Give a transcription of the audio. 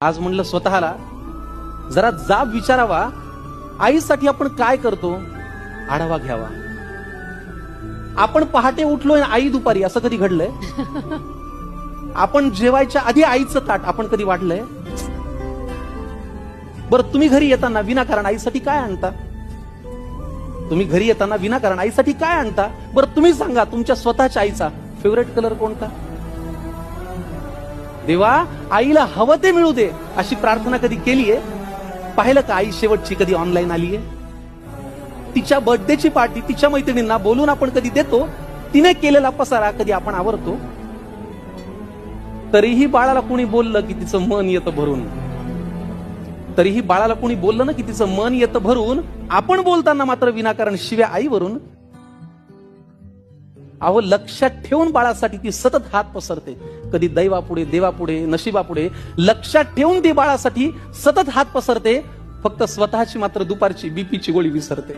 आज म्हणलं स्वतःला जरा जाब विचारावा, आईसाठी आपण काय करतो आढावा घ्यावा. आपण पहाटे उठलोय, आई दुपारी, असं कधी घडलंय? आपण जेवायच्या आधी आईचं ताट आपण कधी वाढलंय? बरं, तुम्ही घरी येताना विनाकारण आईसाठी काय आणता? तुम्ही घरी येताना विनाकारण आईसाठी काय आणता? बरं तुम्ही सांगा, तुमच्या स्वतःच्या आईचा फेवरेट कलर कोणता? देवा, आईला हवं ते मिळू दे अशी प्रार्थना कधी केलीये? पाहिलं का आई शेवटची कधी ऑनलाईन आलीये? तिच्या बर्थडेची पार्टी तिच्या मैत्रिणींना बोलून आपण कधी देतो? तिने केलेला पसारा कधी आपण आवरतो? तरीही बाळाला कोणी बोललं की तिचं मन येतं भरून, तरीही बाळाला कोणी बोललं ना की तिचं मन येतं भरून, आपण बोलताना मात्र विनाकारण शिव्या आईवरून. अहो, लक्षात ठेवून बाळासाठी ती सतत हात पसरते, कधी दैवापुढे, देवापुढे, नशिबापुढे. लक्षात ठेवून ती बाळासाठी सतत हात पसरते, फक्त स्वतःची मात्र दुपारची बीपीची गोळी विसरते.